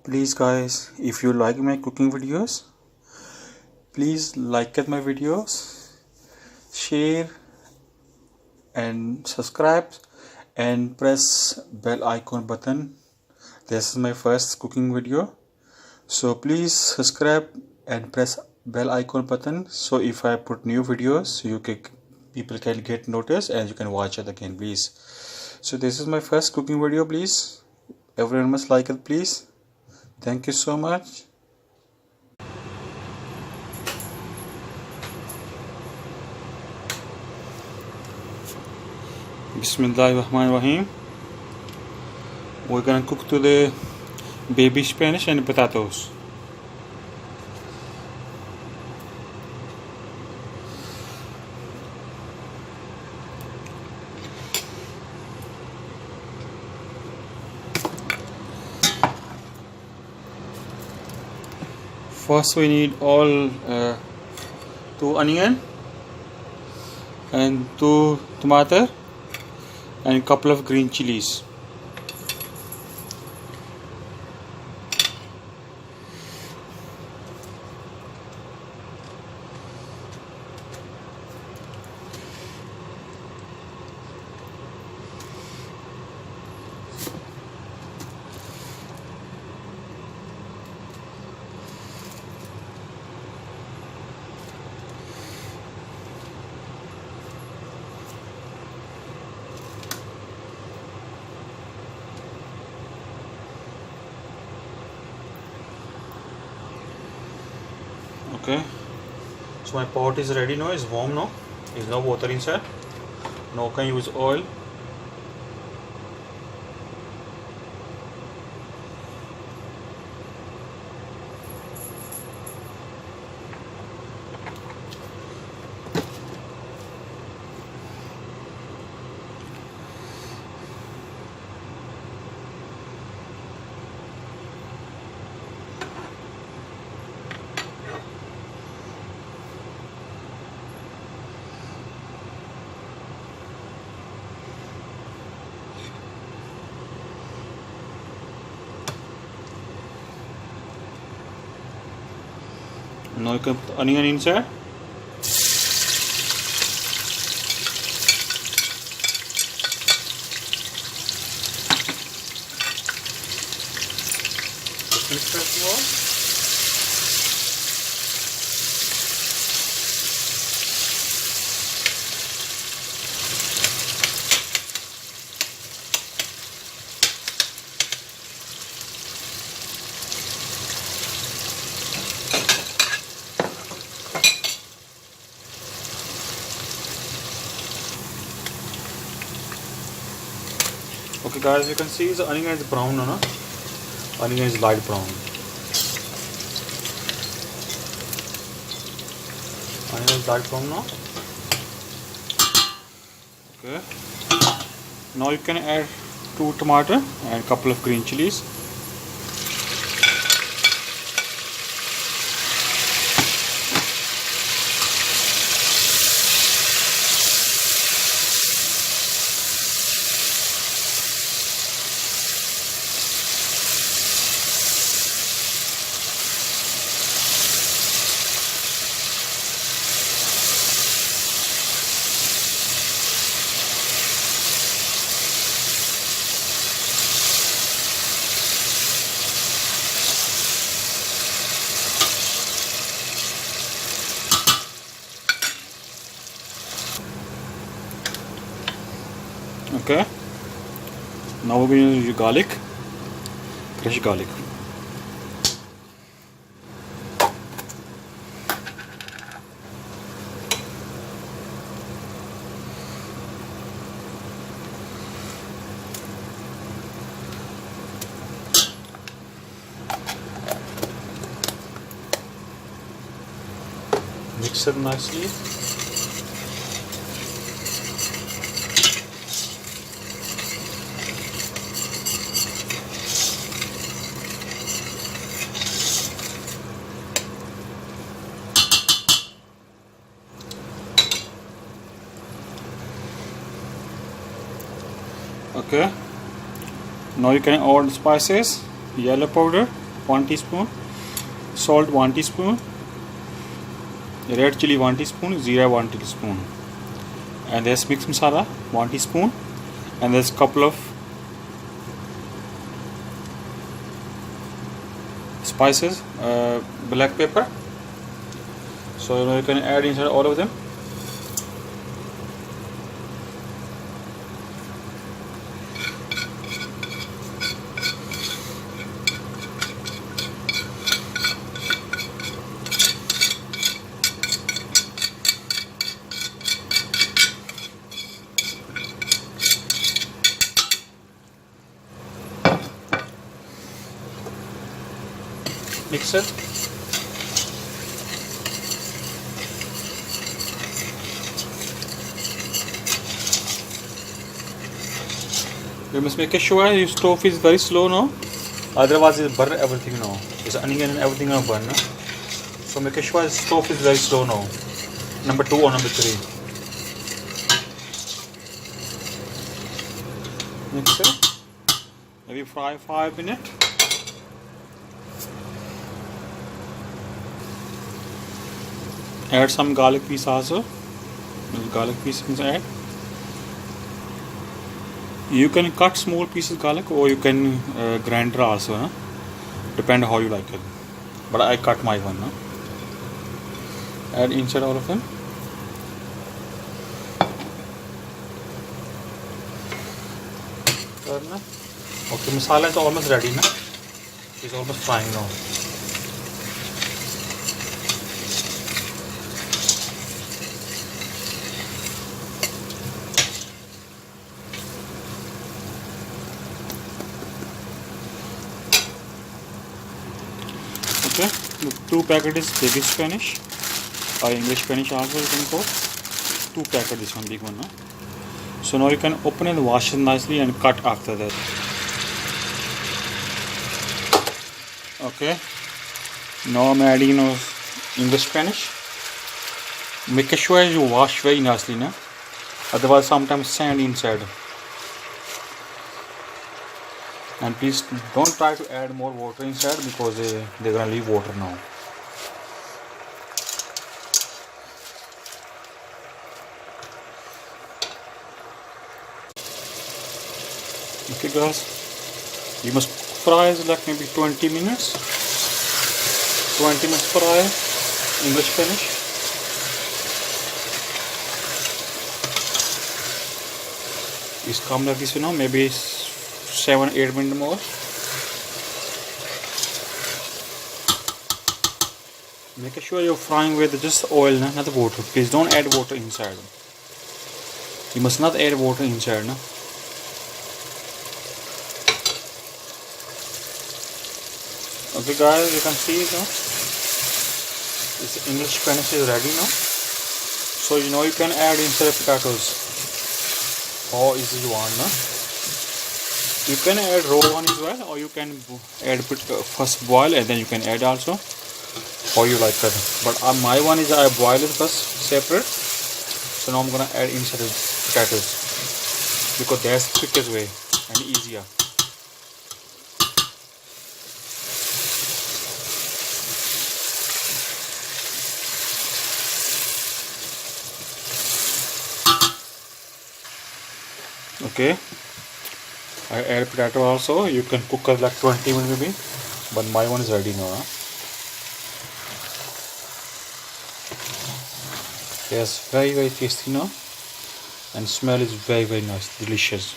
Please guys, if you like my cooking videos, please like my videos, share and subscribe and press bell icon button. This is my first cooking video, so please subscribe and press bell icon button, so if I put new videos people can get notice and you can watch it again, please. So this is my first cooking video. Please, everyone must like it, please. Thank you so much. Bismillahirrahmanirrahim. We're gonna cook today baby spinach and potatoes. First we need all 2 onion and 2 tomato and a couple of green chilies. Okay, so my pot is ready now, it's warm now, there's no water inside. Now can use oil. Now you can put the onion inside. Just mix that well. Okay guys, you can see the onion is brown now, no? Onion is light brown. Onion is light brown now. Okay. Now you can add 2 tomato and couple of green chilies. Okay, now we're going to use garlic, fresh garlic. Mix it nicely. Okay, now you can add spices, yellow powder, 1 teaspoon, salt 1 teaspoon, red chili 1 teaspoon, jeera 1 teaspoon, and there's mixed masala 1 teaspoon, and there's couple of spices, black pepper. So you can add inside all of them. Mix it. You must make sure your stove is very slow now, otherwise it burn everything now. This onion and everything will burn. So make sure the stove is very slow now. Number 2 or number 3. Mix it. Maybe fry 5 minutes. Add some garlic piece also. Garlic piece you can add. You can cut small pieces garlic, or you can grind also. Huh? Depend how you like it. But I cut my one. Huh? Add inside all of them. Okay, masala is almost ready now. It's almost frying now. Okay, the 2 packets baby Spanish or English Spanish also you can go. 2 packets, this one big one. Huh? So now you can open and wash it nicely and cut after that. Okay, now I'm adding English Spanish. Make sure you wash very nicely, na? Otherwise sometimes sand inside. And please don't try to add more water inside, because they're gonna leave water now. Okay guys, you must fry like maybe 20 minutes. 20 minutes fry English Spanish. It's come like this, maybe 7-8 minutes more. Make sure you're frying with just oil, not the water. Please don't add water inside. You must not add water inside. No? Okay guys, you can see it now. This English Spanish is ready now. So you can add inside potatoes. How easy you want. No? You can add raw one as well, or you can add first boil and then you can add also, how you like it. But my one is I boil it first separate. So now I'm gonna add inside the potatoes, because that's the quickest way and easier. Okay, I add potato also. You can cook it like 20 minutes maybe, but my one is ready now. Huh? Yes, very tasty now, and smell is very nice, delicious.